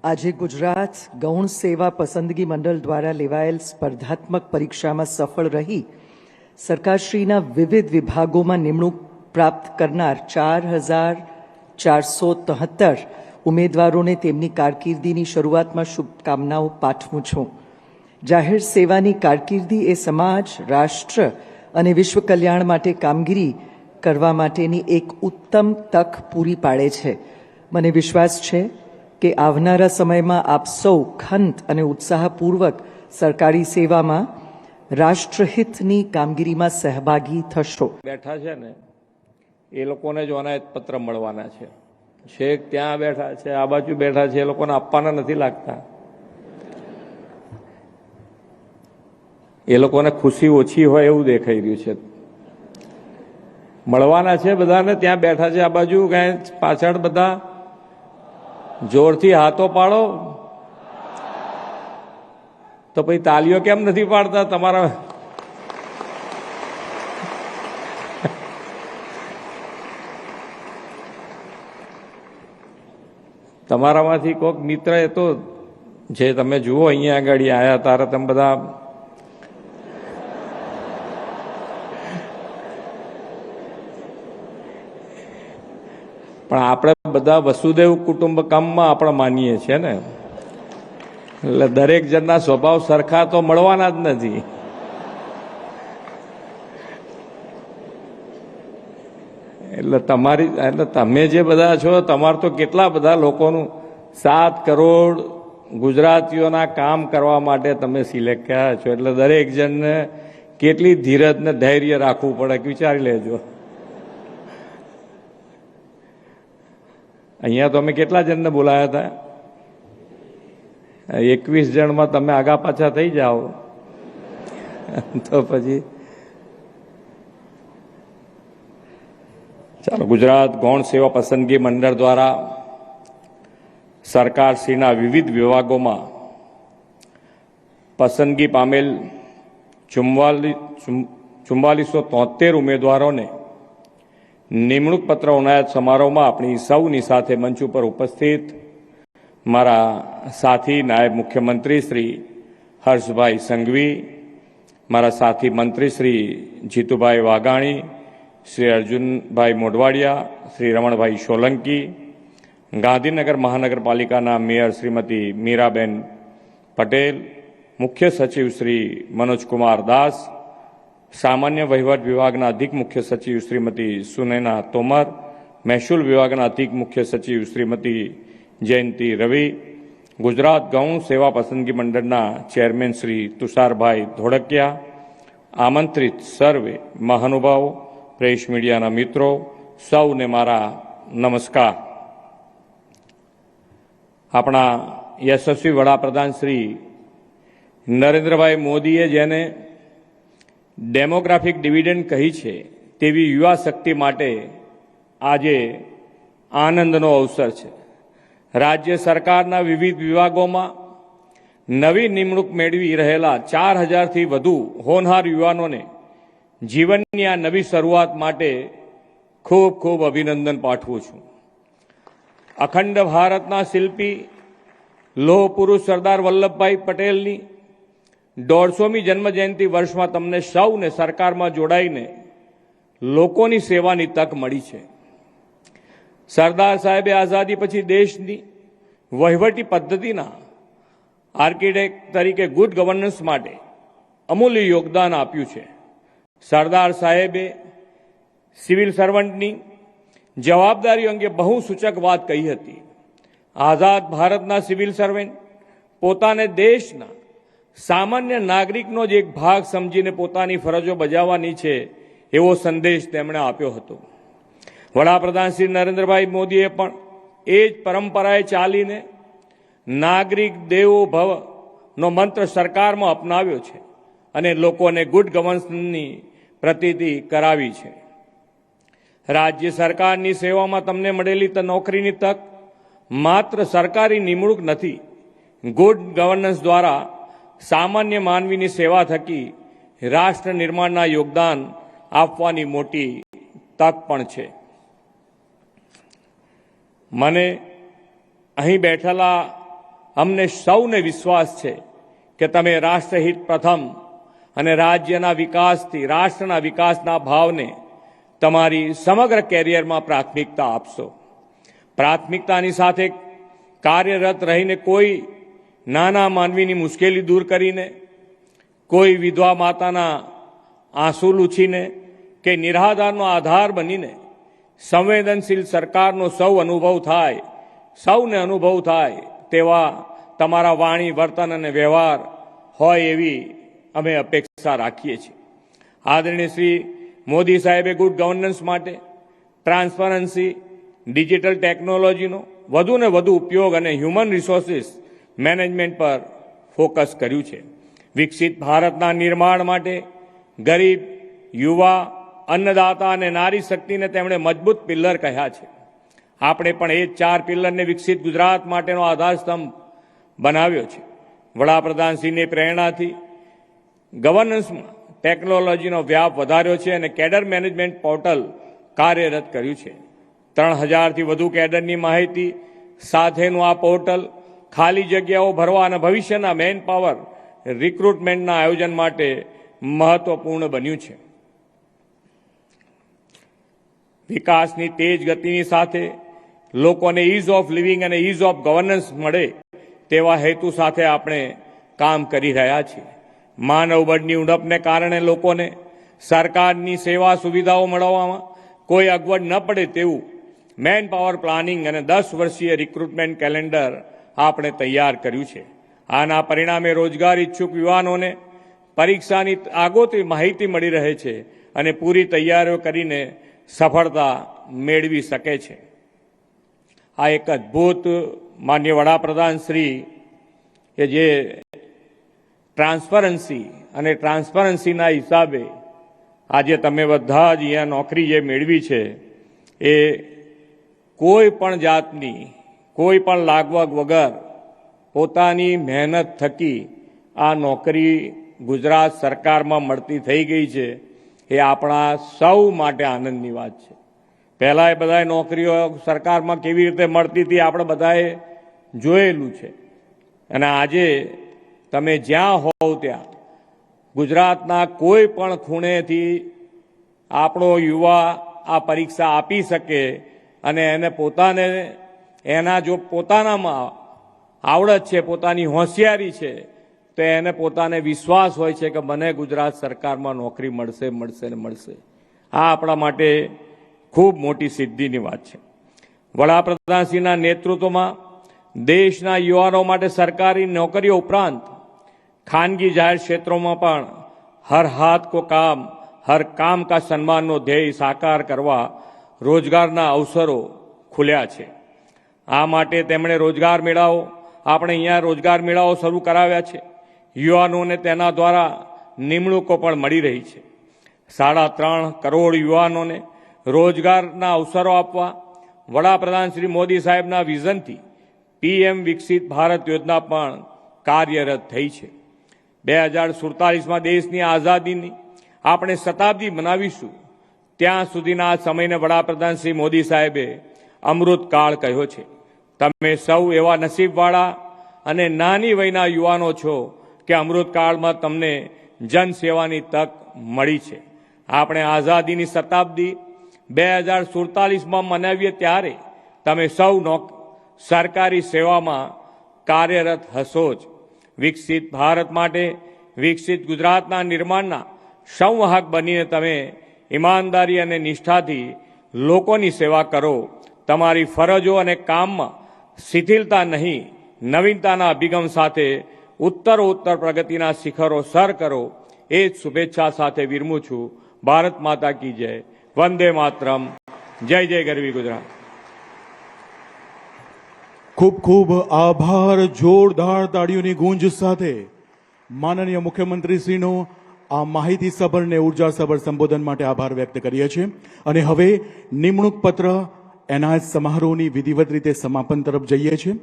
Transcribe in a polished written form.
આજે ગુજરાત ગૌણ સેવા પસંદગી મંડળ દ્વારા લેવાયેલ સ્પર્ધાત્મક પરીક્ષામાં સફળ રહી સરકારશ્રીના વિવિધ વિભાગોમાં નિમણૂક પ્રાપ્ત કરનાર 4,473 ઉમેદવારોને તેમની કારકિર્દીની શરૂઆતમાં શુભકામનાઓ પાઠવું છું। જાહેર સેવાની કારકિર્દી એ સમાજ, રાષ્ટ્ર અને વિશ્વ કલ્યાણ માટે કામગીરી કરવા માટેની એક ઉત્તમ તક પૂરી પાડે છે। મને વિશ્વાસ છે કે આવનારા સમયમાં આપ સૌ ખંત અને ઉત્સાહપૂર્વક સરકારી સેવામાં રાષ્ટ્રહિતની કામગીરીમાં સહભાગી થશો। બેઠા છે ને એ લોકોને જ અનાયત પત્ર મળવાના છે। છેક ત્યાં બેઠા છે, આ બાજુ બેઠા છે, એ લોકોને આપવાના નથી લાગતા। એ લોકોને ખુશી ઓછી હોય એવું દેખાઈ રહ્યું છે। મળવાના છે બધાને, ત્યાં બેઠા છે આ બાજુ, કાંઈ પાછળ બધા જોરથી હાથો પાડો। તો પછી તાલીઓ કેમ નથી પાડતા તમારા? તમારામાંથી કોઈક મિત્ર એ તો જે તમે જુઓ અહીંયા આગળ આવ્યા તારે તમે બધા પણ આપણે બધા વસુદેવ કુટુંબકમમાં આપણે માનીએ છીએ ને, એટલે દરેક જણના સ્વભાવ સરખા તો મળવાના જ નથી। એટલે તમે જે બધા છો, તમારે તો કેટલા બધા લોકોનું 7 કરોડ ગુજરાતીઓના કામ કરવા માટે તમે સિલેક્ટ કર્યા છો, એટલે દરેક જણને કેટલી ધીરજ ને ધૈર્ય રાખવું પડે વિચારી લેજો। અહીંયા તો અમે કેટલા જણને બોલાયા હતા? 21 જણમાં તમે આગા પાછા થઈ જાઓ તો પછી ચાલો। ગુજરાત ગૌણ સેવા પસંદગી મંડળ દ્વારા સરકારશ્રીના વિવિધ વિભાગોમાં પસંદગી પામેલ 4473 ઉમેદવારોને નિમણૂક પત્ર એનાયત સમારોહમાં આપણી સૌની સાથે મંચ ઉપર ઉપસ્થિત મારા સાથી નાયબ મુખ્યમંત્રી શ્રી હર્ષભાઈ સંઘવી, મારા સાથી મંત્રી શ્રી જીતુભાઈ વાઘાણી, શ્રી અર્જુનભાઈ મોઢવાડિયા, શ્રી રમણભાઈ સોલંકી, ગાંધીનગર મહાનગરપાલિકાના મેયર શ્રીમતી મીરાબેન પટેલ, મુખ્ય સચિવ શ્રી મનોજકુમાર દાસ, સામાન્ય વહીવટ વિભાગના અધિક મુખ્ય સચિવ શ્રીમતી સુનૈના તોમર, મહેસૂલ વિભાગના અધિક મુખ્ય સચિવ શ્રીમતી જયંતિ રવિ, ગુજરાત ગૌણ સેવા પસંદગી મંડળના ચેરમેન શ્રી તુષારભાઈ ધોળકિયા, આમંત્રિત સર્વે મહાનુભાવો, પ્રેસ મીડિયાના મિત્રો, સૌને મારા નમસ્કાર। આપણા યશસ્વી વડાપ્રધાન શ્રી નરેન્દ્રભાઈ મોદીએ જેને ડેમોગ્રાફિક ડિવિડન્ડ કહી છે, તેવી યુવા શક્તિ માટે આજે આનંદનો અવસર છે। રાજ્ય સરકારના વિવિધ વિભાગોમાં નવી નિમણૂક મેળવી રહેલા 4000થી વધુ હોનહાર યુવાનોને જીવનની આ નવી શરૂઆત માટે ખૂબ ખૂબ અભિનંદન પાઠવું છું। અખંડ ભારતના શિલ્પી લોહ પુરુષ સરદાર વલ્લભભાઈ પટેલની 150મી જન્મજયંતિ વર્ષમાં તમને સૌને સરકારમાં જોડાઈને લોકોની સેવાની તક મળી છે। સરદાર સાહેબે આઝાદી પછી દેશની વહીવટી પદ્ધતિના આર્કિટેક્ટ તરીકે ગુડ ગવર્નન્સ માટે અમૂલ્ય યોગદાન આપ્યું છે। સરદાર સાહેબે સિવિલ સર્વન્ટની જવાબદારી અંગે બહુ સૂચક વાત કહી હતી। આઝાદ ભારતના સિવિલ સર્વન્ટ પોતાને દેશના સામાન્ય નાગરિકનો જ એક ભાગ સમજીને પોતાની ફરજો બજાવવાની છે એવો સંદેશ તેમણે આપ્યો હતો। વડાપ્રધાન શ્રી નરેન્દ્રભાઈ મોદીએ પણ એ જ પરંપરાએ ચાલીને નાગરિક દેવો ભવનો મંત્ર સરકારમાં અપનાવ્યો છે અને લોકોને ગુડ ગવર્નન્સની પ્રતીતિ કરાવી છે। રાજ્ય સરકારની સેવામાં તમને મળેલી નોકરીની તક માત્ર સરકારી નિમણૂક નથી, ગુડ ગવર્નન્સ દ્વારા સામાન્ય માનવીની સેવા થકી રાષ્ટ્ર નિર્માણના યોગદાન આપવાની મોટી તક પણ છે। મને અહીં બેઠેલા અમને સૌને વિશ્વાસ છે કે તમે રાષ્ટ્રહિત પ્રથમ અને રાજ્યના વિકાસથી રાષ્ટ્રના વિકાસના ભાવને તમારી સમગ્ર કેરિયરમાં પ્રાથમિકતા આપશો. પ્રાથમિકતાની સાથે કાર્યરત રહીને કોઈ નાના માનવીની મુશ્કેલી દૂર કરીને, કોઈ વિધવા માતાના આંસુ લૂછીને કે નિરાધારનો આધાર બનીને સંવેદનશીલ સરકારનો સૌને અનુભવ થાય તેવા તમારા વાણી, વર્તન અને વ્યવહાર હોય એવી અમે અપેક્ષા રાખીએ છીએ. આદરણીય શ્રી મોદી સાહેબે ગુડ ગવર્નન્સ માટે ટ્રાન્સપરન્સી, ડિજિટલ ટેકનોલોજીનો વધુને વધુ ઉપયોગ અને હ્યુમન રિસોર્સિસ મેનેજમેન્ટ પર ફોકસ કર્યું છે. વિકસિત ભારતના નિર્માણ માટે ગરીબ, યુવા, અન્નદાતા અને નારી શક્તિને તેમણે મજબૂત પિલ્લર કહ્યા છે. આપણે પણ એ 4 પિલ્લરને વિકસિત ગુજરાત માટેનો આધારસ્તંભ બનાવ્યો છે. વડાપ્રધાનશ્રીની પ્રેરણાથી ગવર્નન્સમાં ટેકનોલોજીનો વ્યાપ વધાર્યો છે અને કેડર મેનેજમેન્ટ પોર્ટલ કાર્યરત કર્યું છે. 3000થી વધુ કેડરની માહિતી સાથેનું આ પોર્ટલ ખાલી જગ્યાઓ ભરવા અને ભવિષ્યના મેન પાવર રિક્રુટમેન્ટના આયોજન માટે મહત્વપૂર્ણ બન્યું છે. વિકાસની તેજ ગતિની સાથે લોકોને ઇઝ ઓફ લિવિંગ અને ઇઝ ઓફ ગવર્નન્સ મળે તેવા હેતુ સાથે આપણે કામ કરી રહ્યા છીએ. માનવબળની ઉણપને કારણે લોકોને સરકારની સેવા સુવિધાઓ મળવામાં કોઈ અગવડ ન પડે તેવું મેન પાવર પ્લાનિંગ અને 10 વર્ષીય રિક્રુટમેન્ટ કેલેન્ડર આપણે તૈયાર કર્યું છે. આના પરિણામે રોજગાર ઈચ્છુક યુવાનોને પરીક્ષાની આગોતરી માહિતી મળી રહે છે અને પૂરી તૈયારીઓ કરીને સફળતા મેળવી શકે છે. આ એક અદ્ભુત માન્ય વડાપ્રધાન શ્રી કે જે ટ્રાન્સપરન્સીના હિસાબે આજે તમે બધા જ અહીંયા નોકરી જે મેળવી છે એ કોઈ પણ જાતની કોઈ પણ લાગવગ વગર પોતાની મહેનત થકી આ નોકરી ગુજરાત સરકારમાં મળતી થઈ ગઈ છે. એ આપણા સૌ માટે આનંદની વાત છે. પહેલાં એ બધાએ નોકરીઓ સરકારમાં કેવી રીતે મળતી હતી આપણે બધાએ જોયેલું છે અને આજે તમે જ્યાં હોવ ત્યાં ગુજરાતના કોઈ પણ ખૂણેથી આપણો યુવા આ પરીક્ષા આપી શકે અને એને પોતાને એના જો પોતાનામાં આવડત છે, પોતાની હોશિયારી છે, તો એને પોતાને વિશ્વાસ હોય છે કે મને ગુજરાત સરકારમાં નોકરી મળશે. આ આપણા માટે ખૂબ મોટી સિદ્ધિની વાત છે. વડાપ્રધાનશ્રીના નેતૃત્વમાં દેશના યુવાનો માટે સરકારી નોકરીઓ ઉપરાંત ખાનગી જાહેર ક્ષેત્રોમાં પણ હર હાથ કો કામ, હર કામ કા સન્માનનો ધ્યેય સાકાર કરવા રોજગારના અવસરો ખુલ્યા છે. આ માટે તેમણે રોજગાર મેળાઓ, આપણે અહીંયા રોજગાર મેળાઓ શરૂ કરાવ્યા છે. યુવાનોને તેના દ્વારા નિમણૂકો પણ મળી રહી છે. 3.5 કરોડ યુવાનોને રોજગારના અવસરો આપવા વડાપ્રધાન શ્રી મોદી સાહેબના વિઝનથી PM વિકસિત ભારત યોજના પણ કાર્યરત થઈ છે. 2047માં દેશની આઝાદીની આપણે શતાબ્દી મનાવીશું ત્યાં સુધીના આ સમયને વડાપ્રધાન શ્રી મોદી સાહેબે અમૃતકાળ કહ્યો છે. તમે સૌ એવા નસીબવાળા અને નાની વયના યુવાનો છો કે અમૃતકાળમાં તમને જનસેવાની તક મળી છે. આપણે આઝાદીની શતાબ્દી 2047માં મનાવીએ ત્યારે તમે સૌ સરકારી સેવામાં કાર્યરત હશો જ. વિકસિત ભારત માટે વિકસિત ગુજરાતના નિર્માણના સંવાહક બનીને તમે ઈમાનદારી અને નિષ્ઠાથી લોકોની સેવા કરો. તમારી ફરજો અને કામમાં શિથિલતા નહીં, નવીનતાના અભિગમ સાથે ઉત્તરોત્તર પ્રગતિના શિખરો સર કરો. એ જ શુભેચ્છા સાથે વિરમું છું. ભારત માતા કી જય. વંદે માતરમ. જય જય ગરવી ગુજરાત. ખૂબ ખૂબ આભાર. જોરદાર તાળીઓની ગુંજ સાથે માનનીય મુખ્યમંત્રીશ્રીનો આ માહિતીસભર ને ઉર્જાસભર સંબોધન માટે આભાર વ્યક્ત કરીએ છીએ. અને હવે નિમણૂક પત્ર એનાયત સમારોહની વિધિવત રીતે સમાપન તરફ જઈએ છીએ.